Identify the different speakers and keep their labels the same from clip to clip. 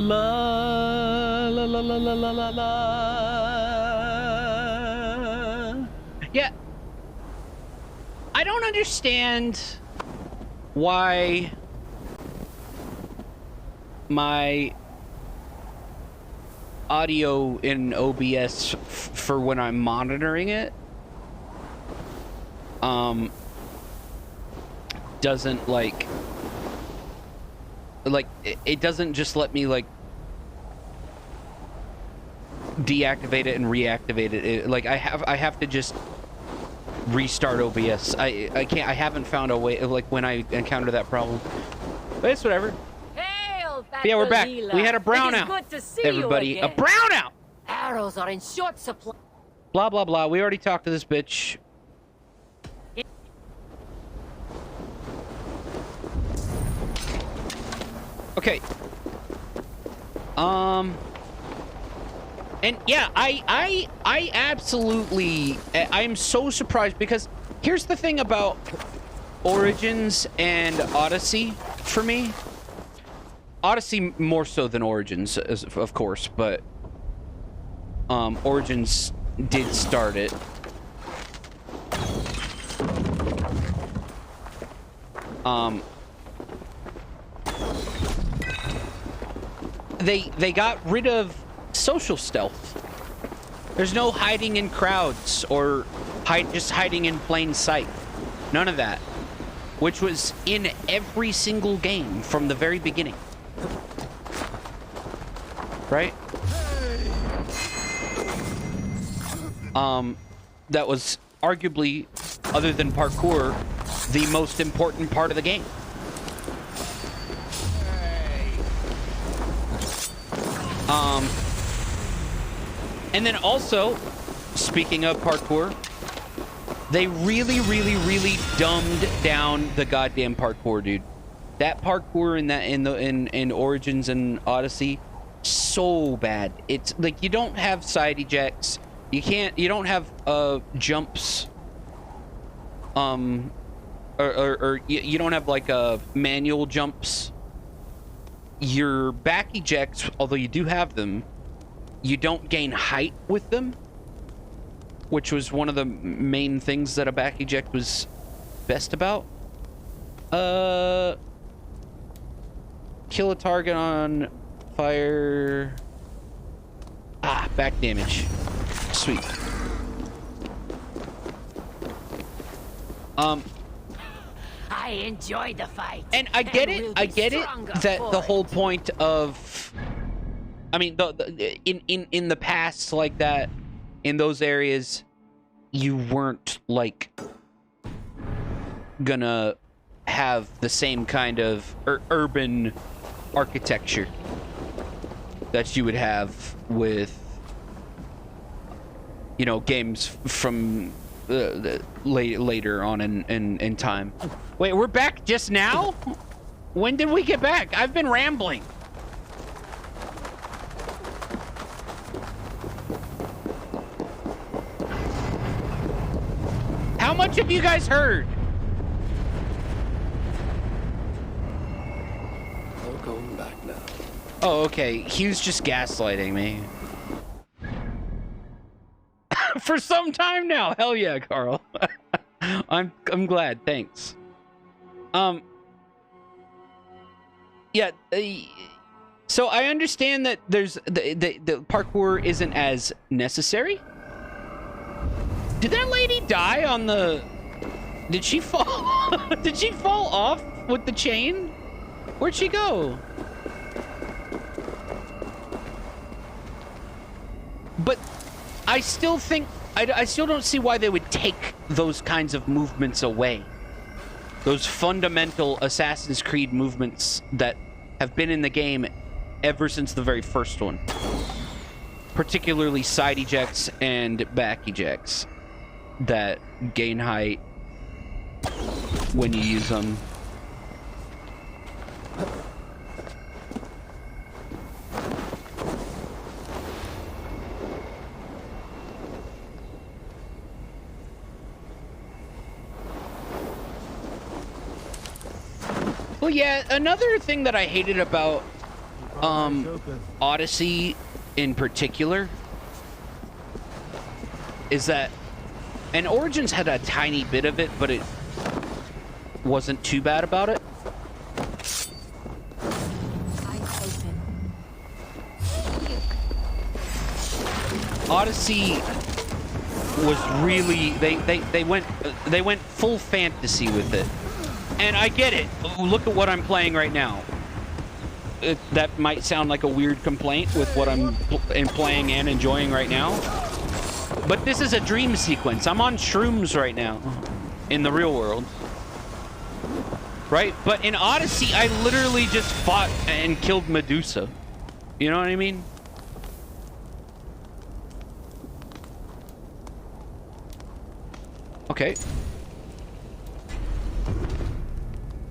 Speaker 1: La la la la la la la la. Yeah. I don't understand why my audio in OBS for when I'm monitoring it doesn't like it doesn't just let me like deactivate it and reactivate it. Like I have to just restart OBS. I can't. I haven't found a way of like when I encounter that problem. But it's whatever.
Speaker 2: Hail,
Speaker 1: Yeah, we're back. We had a brownout.
Speaker 2: Good to see
Speaker 1: Everybody,
Speaker 2: you
Speaker 1: a
Speaker 2: again.
Speaker 1: brownout.
Speaker 2: Arrows are in short supply.
Speaker 1: Blah blah blah. We already talked to this bitch. Okay. And yeah, I absolutely, I'm so surprised because here's the thing about Origins and Odyssey for me. Odyssey more so than Origins, of course, but Origins did start it. They got rid of social stealth. There's no hiding in crowds or just hiding in plain sight. None of that. Which was in every single game from the very beginning. Right? That was arguably, other than parkour, the most important part of the game. And then also, speaking of parkour, they really dumbed down the goddamn parkour, dude. That parkour in Origins and Odyssey, so bad. It's like you don't have side ejects. You don't have jumps. Or you don't have like manual jumps. Your back ejects, although you do have them, you don't gain height with them, which was one of the main things that a back eject was best about. Kill a target on fire. Back damage. Sweet.
Speaker 2: I enjoyed the fight.
Speaker 1: And I get it. I get it that the whole point of, I mean, in the past like that, in those areas, you weren't like gonna have the same kind of urban architecture that you would have with, you know, games from later on in time. Wait, we're back just now? When did we get back? I've been rambling. How much have you guys heard?
Speaker 3: I'm going back now.
Speaker 1: Oh, okay. Hugh's just gaslighting me. For some time now. Hell yeah, Carl. I'm glad. Thanks. Yeah. So I understand that there's the parkour isn't as necessary. Did that lady die on the? Did she fall? Did she fall off with the chain? Where'd she go? But I still think I still don't see why they would take those kinds of movements away. Those fundamental Assassin's Creed movements that have been in the game ever since the very first one. Particularly side ejects and back ejects that gain height when you use them. Well, yeah, another thing that I hated about Odyssey in particular is that, and Origins had a tiny bit of it, but it wasn't too bad about it. Odyssey was really, they went full fantasy with it. And I get it. Look at what I'm playing right now. That might sound like a weird complaint with what I'm playing and enjoying right now. But this is a dream sequence. I'm on shrooms right now in the real world. Right? But in Odyssey, I literally just fought and killed Medusa. You know what I mean? Okay.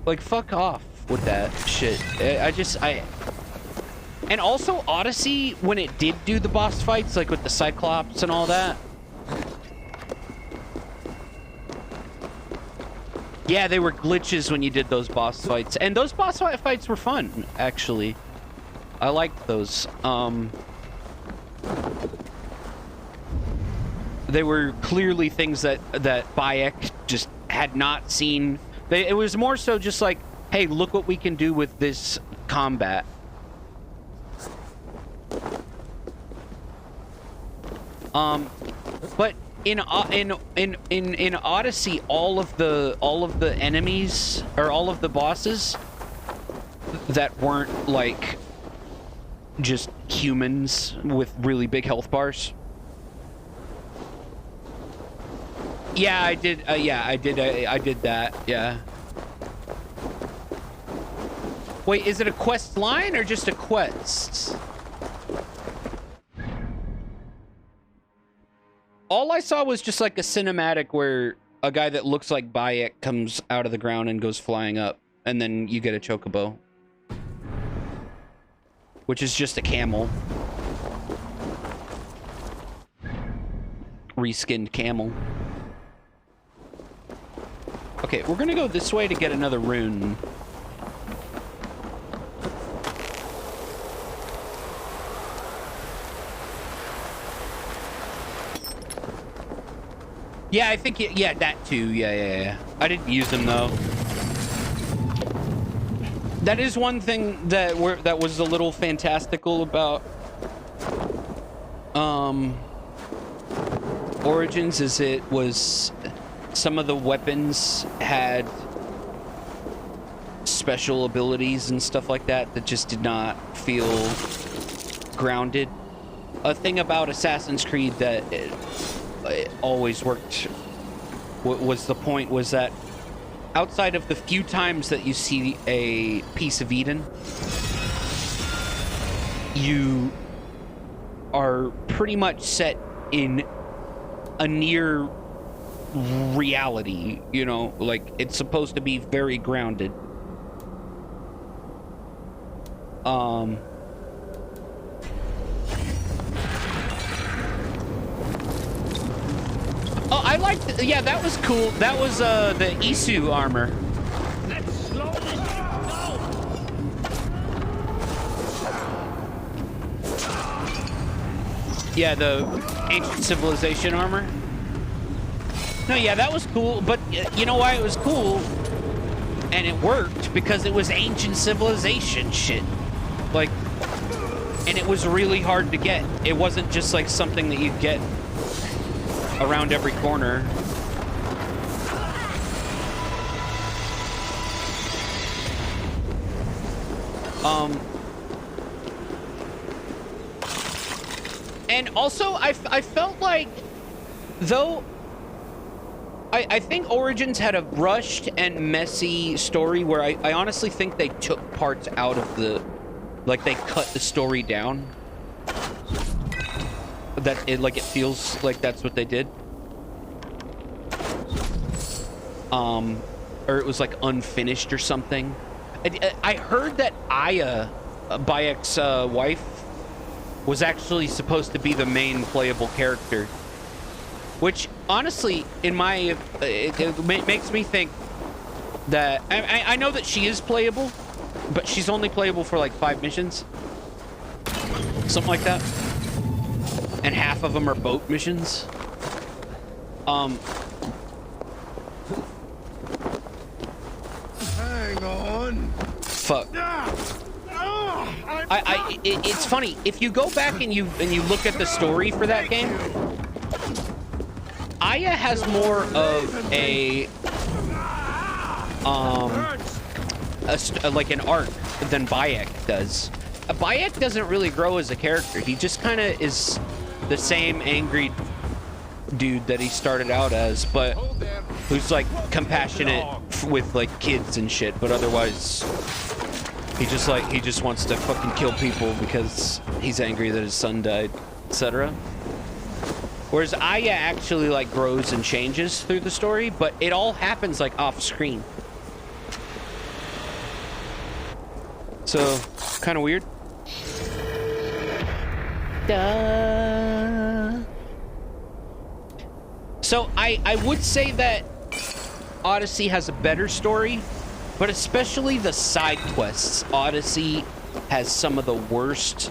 Speaker 1: Like, fuck off with that shit. And also, Odyssey, when it did do the boss fights, like with the Cyclops and all that. Yeah, they were glitches when you did those boss fights. And those boss fights were fun, actually. I liked those. They were clearly things that Bayek just had not seen. It was more so just like, hey, look what we can do with this combat. But in Odyssey, all of the enemies, or all of the bosses that weren't like just humans with really big health bars. Yeah, I did. Yeah, I did that. Yeah. Wait, is it a quest line or just a quest? All I saw was just like a cinematic where a guy that looks like Bayek comes out of the ground and goes flying up, and then you get a chocobo, which is just a camel. Reskinned camel. Okay, we're gonna go this way to get another rune. Yeah, I think, yeah, that too. Yeah. I didn't use them, though. That is one thing that was a little fantastical about Origins, is it was some of the weapons had special abilities and stuff like that that just did not feel grounded. A thing about Assassin's Creed that it always worked, was that outside of the few times that you see a piece of Eden, you are pretty much set in a near reality, you know, like it's supposed to be very grounded. Oh, I liked, yeah, that was cool. That was the Isu armor.
Speaker 4: Let's slow this down.
Speaker 1: Yeah, the ancient civilization armor. No, yeah, that was cool, but you know why it was cool? And it worked because it was ancient civilization shit. Like, and it was really hard to get. It wasn't just like something that you'd get around every corner. And also, I felt like, though, I think Origins had a rushed and messy story where I honestly think they took parts out of the, like, they cut the story down. That it, like, it feels like that's what they did. Or it was like unfinished or something. I heard that Aya, Bayek's wife, was actually supposed to be the main playable character, which honestly, in my, it makes me think that I know that she is playable, but she's only playable for like 5 missions. something like that. And half of them are boat missions.
Speaker 3: Hang on.
Speaker 1: Fuck. It's funny if you go back and you look at the story for that game. Aya has more of like an arc than Bayek does. Bayek doesn't really grow as a character. He just kind of is the same angry dude that he started out as, but who's like compassionate with like kids and shit, but otherwise he just wants to fucking kill people because he's angry that his son died, etc. Whereas Aya actually like grows and changes through the story, but it all happens like off screen. So, kind of weird. Duh. So I would say that Odyssey has a better story, but especially the side quests. Odyssey has some of the worst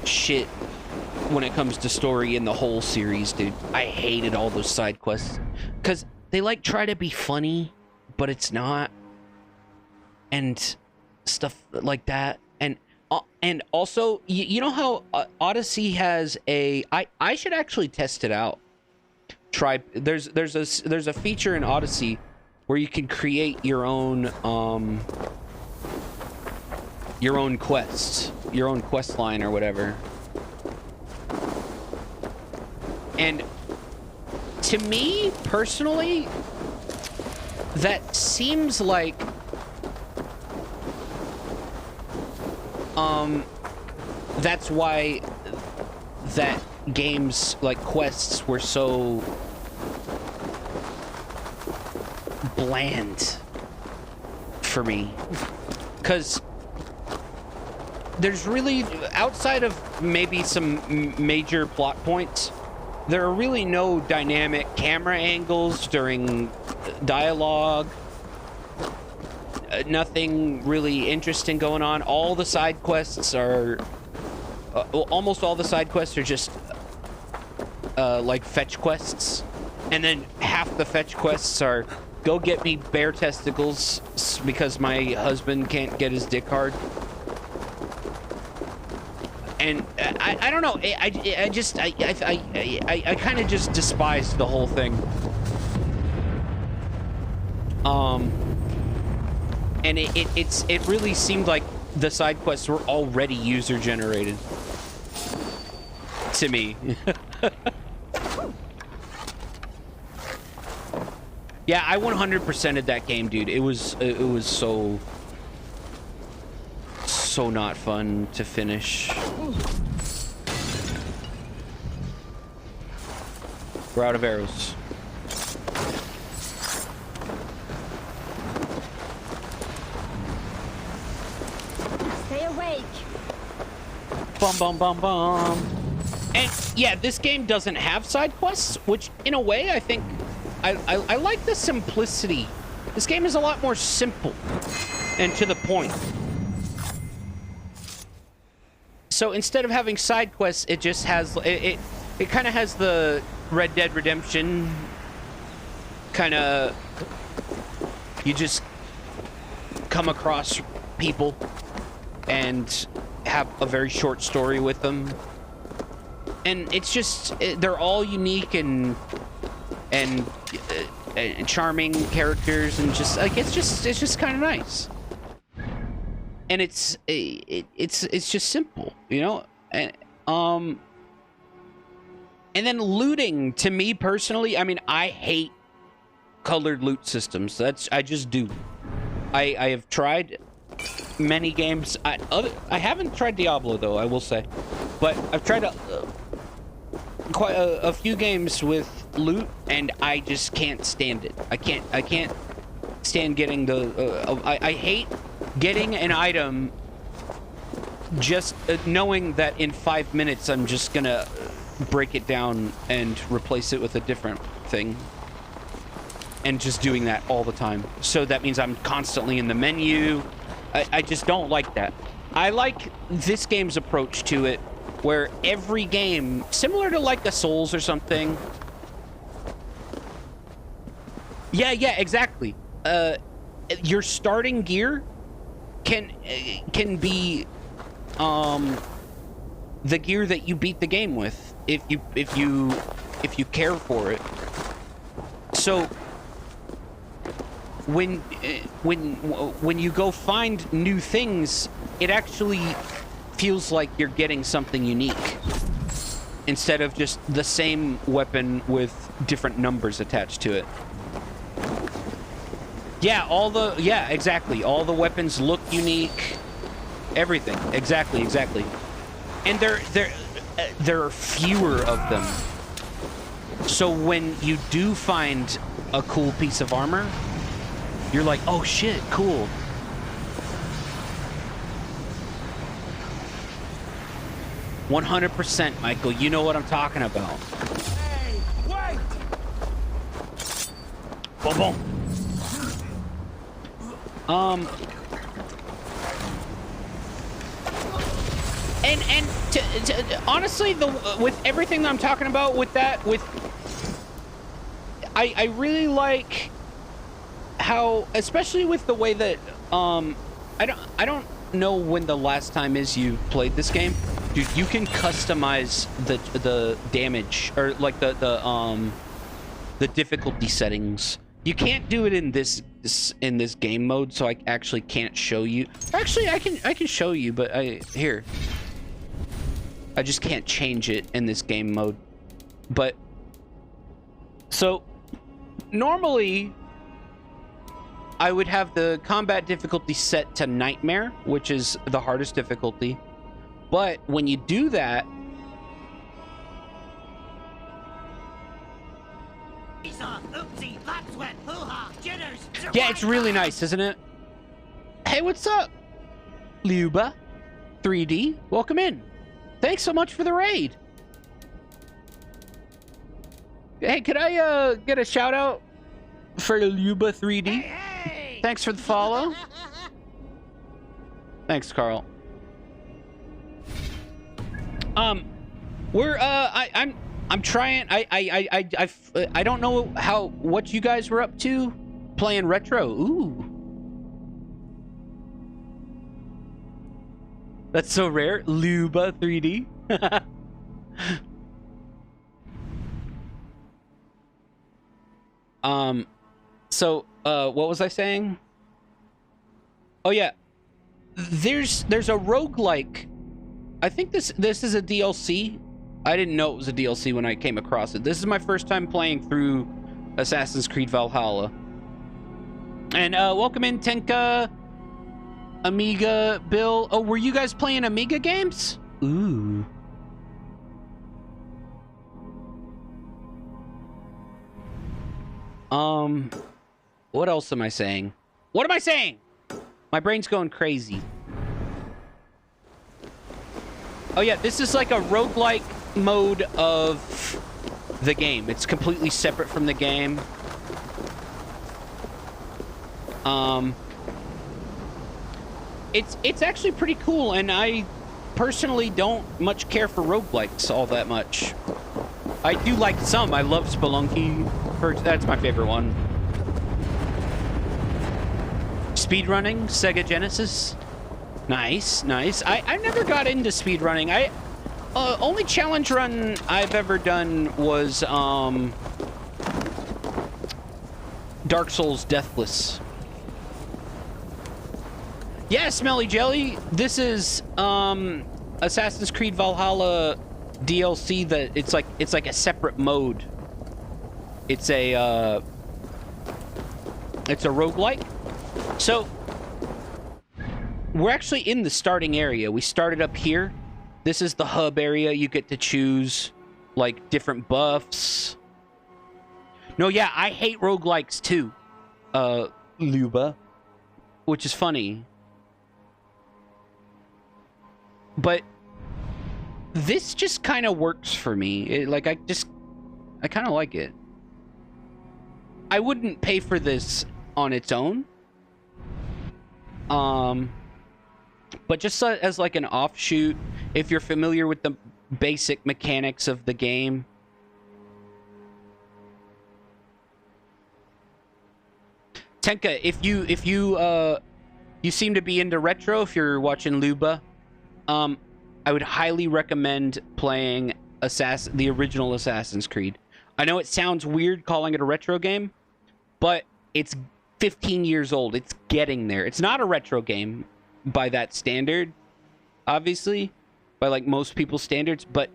Speaker 1: shit when it comes to story in the whole series, dude. I hated all those side quests because they like try to be funny, but it's not, and stuff like that. And also, you know how Odyssey has a I should actually test it out. There's a feature in Odyssey where you can create your own quests, your own quest line or whatever. And to me personally, that seems like that's why that game's like quests were so bland for me, because there's really, outside of maybe some major plot points, there are really no dynamic camera angles during dialogue. Nothing really interesting going on. All the side quests are almost all the side quests are just like fetch quests, and then half the fetch quests are go get me bear testicles because my husband can't get his dick hard. And I don't know, I kind of just despised the whole thing. And it really seemed like the side quests were already user generated to me. Yeah, I 100%ed that game, dude. It was so not fun to finish. We're out of arrows.
Speaker 2: Stay awake.
Speaker 1: Bum bum bum bum. And yeah, this game doesn't have side quests, which in a way I think I like the simplicity. This game is a lot more simple and to the point. So instead of having side quests, it just has it kind of has the Red Dead Redemption kind of, you just come across people and have a very short story with them, and it's just they're all unique and charming characters, and just like it's just kind of nice, and it's just simple, you know. And then looting, to me personally, I mean, I hate colored loot systems. I just do. I have tried many games. I haven't tried Diablo though, I will say, but I've tried quite a few games with loot, and I just can't stand it. I can't stand getting the. I hate getting an item just knowing that in 5 minutes I'm just gonna break it down and replace it with a different thing, and just doing that all the time. So that means I'm constantly in the menu. I just don't like that. I like this game's approach to it, where every game, similar to like a Souls or something. Yeah, exactly. Your starting gear can be the gear that you beat the game with if you care for it. So when you go find new things, it actually feels like you're getting something unique instead of just the same weapon with different numbers attached to it. Yeah, exactly. All the weapons look unique. Everything. Exactly. And there are fewer of them. So when you do find a cool piece of armor, you're like, oh shit, cool. "100%, Michael. You know what I'm talking about."
Speaker 4: Hey, wait!
Speaker 1: Boom, boom. And honestly, with everything that I'm talking about with that, I really like how, especially with the way that I don't know when the last time is you played this game, dude. You can customize the damage, or like the difficulty settings. You can't do it in this game mode, so I actually can't show you. Actually, I can show you, but I just can't change it in this game mode. But so normally I would have the combat difficulty set to Nightmare, which is the hardest difficulty. But when you do that, yeah, it's really nice, isn't it? Hey, what's up, Luba 3D? Welcome in. Thanks so much for the raid. Hey, could I get a shout out for Luba 3D?
Speaker 4: Hey!
Speaker 1: Thanks for the follow. Thanks, Carl. I'm trying. I don't know what you guys were up to playing retro. Ooh, that's so rare. Luba 3D. So what was I saying? Oh yeah, there's a roguelike. I think this is a DLC. I didn't know it was a DLC when I came across it. This is my first time playing through Assassin's Creed Valhalla. And welcome in, Tenka, Amiga, Bill. Oh, were you guys playing Amiga games? Ooh. What else am I saying? What am I saying? My brain's going crazy. Oh yeah, this is like a roguelike mode of the game. It's completely separate from the game. It's actually pretty cool, and I personally don't much care for roguelikes all that much. I do like some. I love Spelunky. That's my favorite one. Speedrunning, Sega Genesis. Nice. I never got into speedrunning. Only challenge run I've ever done was Dark Souls Deathless. Yeah, Smelly Jelly. This is Assassin's Creed Valhalla DLC that it's like a separate mode. It's a roguelike. So we're actually in the starting area. We started up here. This is the hub area. You get to choose like different buffs. No, yeah, I hate roguelikes too, Luba, which is funny. But this just kind of works for me. I kind of like it. I wouldn't pay for this on its own. But just as like an offshoot, if you're familiar with the basic mechanics of the game, Tenka, if you seem to be into retro, if you're watching Luba, I would highly recommend playing the original Assassin's Creed. I know it sounds weird calling it a retro game, but it's 15 years old. It's getting there. It's not a retro game by that standard, obviously, by like most people's standards, but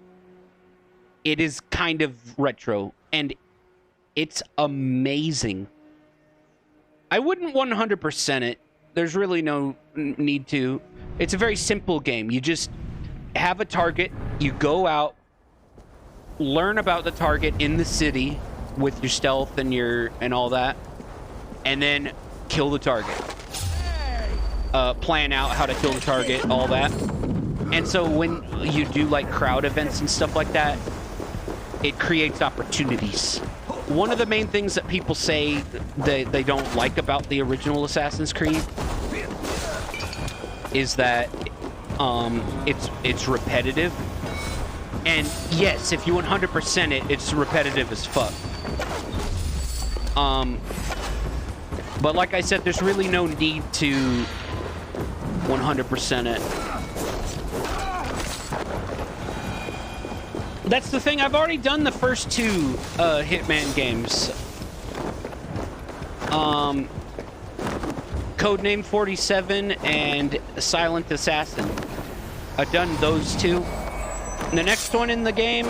Speaker 1: it is kind of retro, and it's amazing. I wouldn't 100% it. There's really no need to. It's a very simple game. You just have a target, you go out, learn about the target in the city with your stealth and all that, and then kill the target. Plan out how to kill the target, all that. And so when you do like crowd events and stuff like that, it creates opportunities. One of the main things that people say they don't like about the original Assassin's Creed is that it's repetitive. And yes, if you 100% it, it's repetitive as fuck. But like I said, there's really no need to 100% it. That's the thing. I've already done the first two Hitman games. Codename 47 and Silent Assassin. I've done those two. And the next one in the game,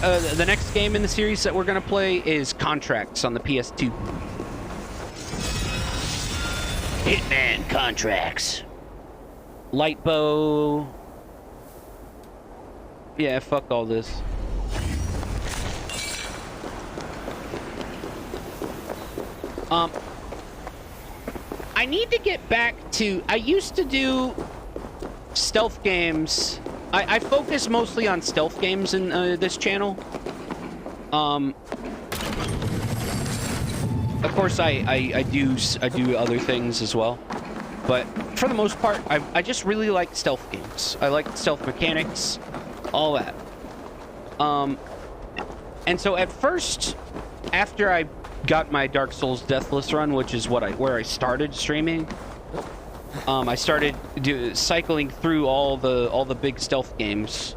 Speaker 1: the next game in the series that we're gonna play is Contracts on the PS2. Hitman Contracts. Lightbow. Yeah, fuck all this. I need to get back to... I used to do stealth games. I focus mostly on stealth games in this channel. Of course, I do other things as well. But for the most part, I just really like stealth games. I like stealth mechanics, all that. And so at first, after I got my Dark Souls Deathless run, which is where I started streaming, I started cycling through all the big stealth games.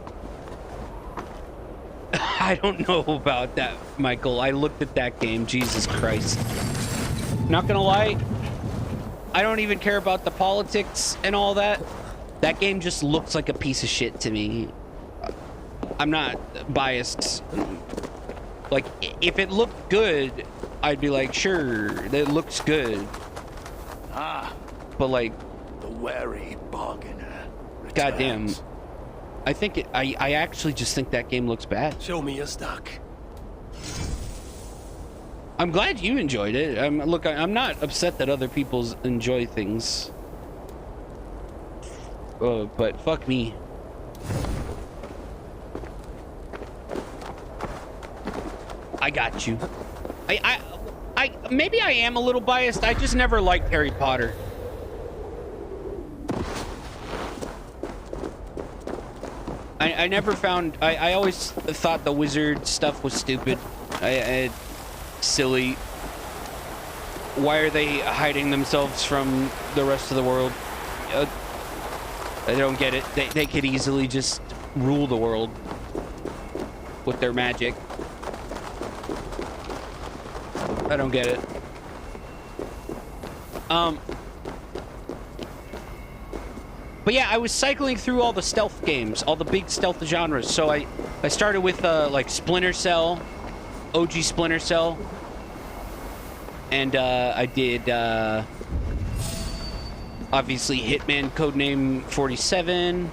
Speaker 1: I don't know about that, Michael. I looked at that game, Jesus Christ. Not gonna lie, I don't even care about the politics and all that. That game just looks like a piece of shit to me. I'm not biased. Like, if it looked good, I'd be like, sure, that looks good. But like,
Speaker 3: The wary bargainer returns.
Speaker 1: goddamn, I think I actually just think that game looks bad.
Speaker 3: Show me your stock.
Speaker 1: I'm glad you enjoyed it. Look, I'm not upset that other people enjoy things. But fuck me. I got you. Maybe I am a little biased. I just never liked Harry Potter. I never found... I always thought the wizard stuff was stupid. Silly. Why are they hiding themselves from the rest of the world? I don't get it. They could easily just rule the world with their magic. I don't get it. But yeah, I was cycling through all the stealth games, all the big stealth genres. So I started with like Splinter Cell, OG Splinter Cell, and I did obviously Hitman Codename 47.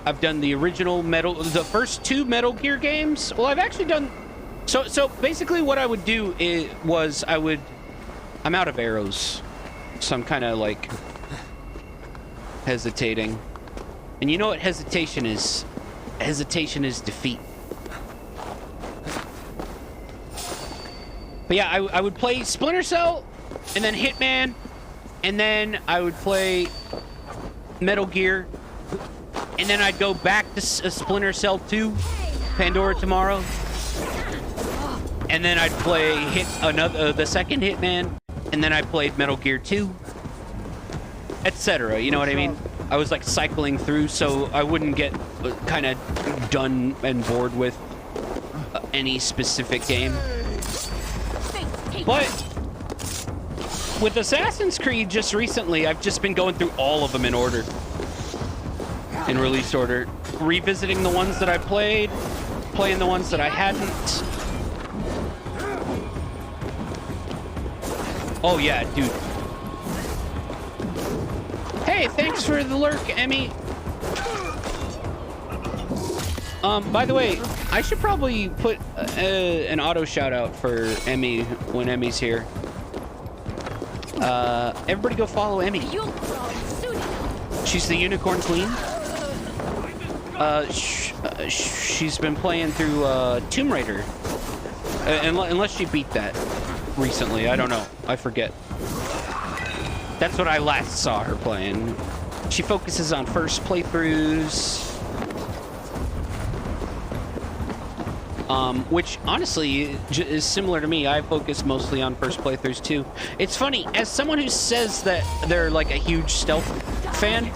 Speaker 1: I've done the original the first two Metal Gear games. Well, I've actually done. So basically, what I would do I'm out of arrows, so I'm kind of like hesitating. And you know what hesitation is? Hesitation is defeat. But yeah, I would play Splinter Cell, and then Hitman, and then I would play Metal Gear, and then I'd go back to Splinter Cell 2, Pandora Tomorrow, and then I'd play the second Hitman, and then I played Metal Gear 2, etc. You know what I mean? I was like cycling through so I wouldn't get kind of done and bored with any specific game. But with Assassin's Creed just recently, I've just been going through all of them in order. In release order. Revisiting the ones that I played, playing the ones that I hadn't. Oh yeah, dude. Hey, thanks for the lurk, Emmy. By the way, I should probably put an auto shout out for Emmy when Emmy's here. Everybody go follow Emmy. She's the Unicorn Queen. She's been playing through Tomb Raider. Unless she beat that recently. I don't know. I forget. That's what I last saw her playing. She focuses on first playthroughs. Which honestly is similar to me. I focus mostly on first playthroughs too. It's funny, as someone who says that they're like a huge stealth fan,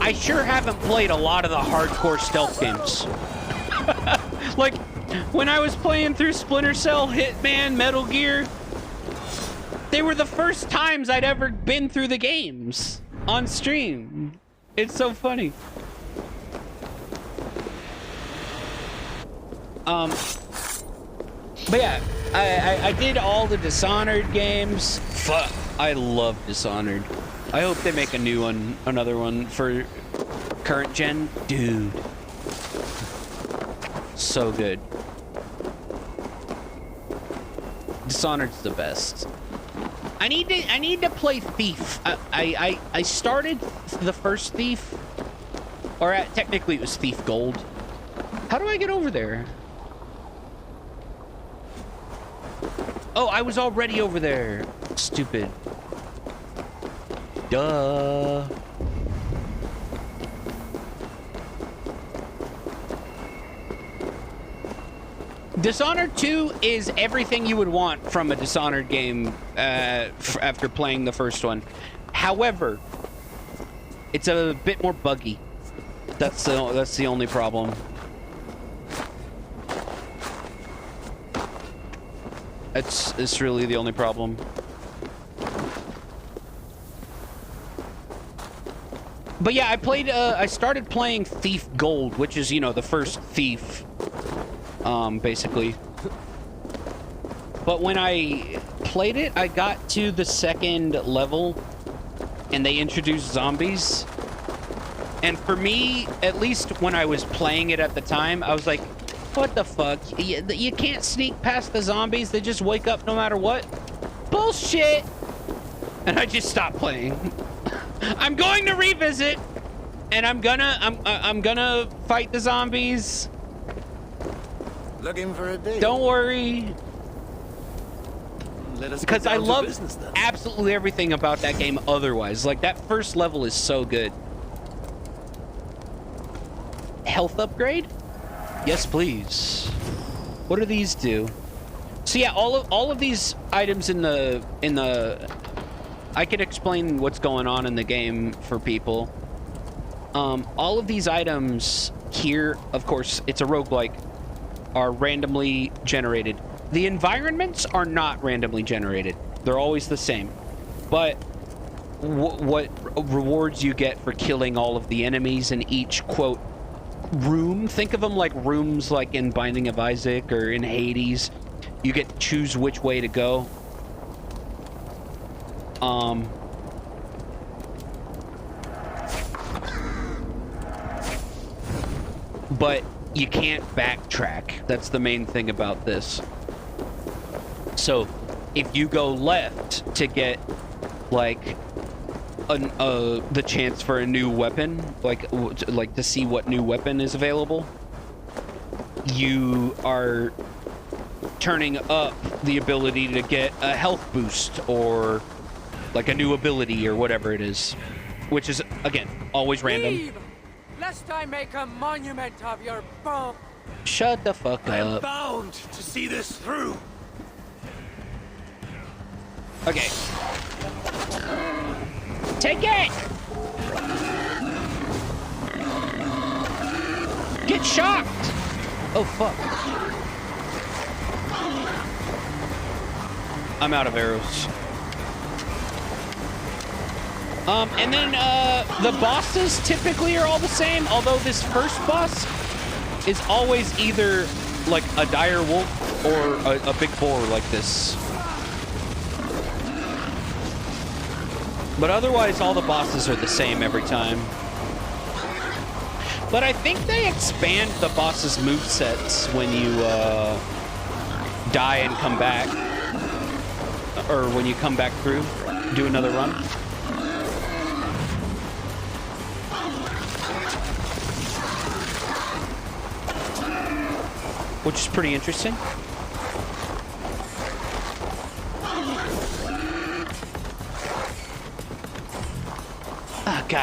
Speaker 1: I sure haven't played a lot of the hardcore stealth games. Like, when I was playing through Splinter Cell, Hitman, Metal Gear, they were the first times I'd ever been through the games on stream. It's so funny. But yeah, I did all the Dishonored games. Fuck, I love Dishonored. I hope they make a new one, another one for current gen. Dude, so good. Dishonored's the best. I need to play Thief. I started the first Thief, or technically it was Thief Gold. How do I get over there? Oh, I was already over there. Stupid. Duh. Dishonored 2 is everything you would want from a Dishonored game after playing the first one. However, it's a bit more buggy. That's the only problem. It's really the only problem. But yeah, I started playing Thief Gold, which is, you know, the first Thief, basically. But when I played it, I got to the second level, and they introduced zombies. And for me, at least when I was playing it at the time, I was like, what the fuck? You can't sneak past the zombies. They just wake up no matter what. Bullshit! And I just stopped playing. I'm going to revisit, and I'm gonna fight the zombies.
Speaker 3: Looking for a date?
Speaker 1: Don't worry. Because I love
Speaker 3: business,
Speaker 1: absolutely everything about that game otherwise. Like, that first level is so good. Health upgrade? Yes, please. What do these do? So yeah, all of these items in the I can explain what's going on in the game for people. All of these items here, of course, it's a roguelike, are randomly generated. The environments are not randomly generated. They're always the same. But what rewards you get for killing all of the enemies in each, quote, room, think of them like rooms like in Binding of Isaac or in Hades. You get to choose which way to go. But you can't backtrack. That's the main thing about this. So if you go left to get like the chance for a new weapon, like to see what new weapon is available, you are turning up the ability to get a health boost or like a new ability or whatever it is. which is, again, always random.
Speaker 4: Leave, lest I make a monument of your bone.
Speaker 1: Shut the fuck
Speaker 3: I am
Speaker 1: up.
Speaker 3: bound to see this through.
Speaker 1: Okay. Take it! Get shocked! Oh, fuck. I'm out of arrows. And then, the bosses typically are all the same, although this first boss is always either, like, a dire wolf or a big boar like this. But otherwise, all the bosses are the same every time. But I think they expand the boss's movesets when you, die and come back. Or when you come back through, do another run. Which is pretty interesting. Ah, god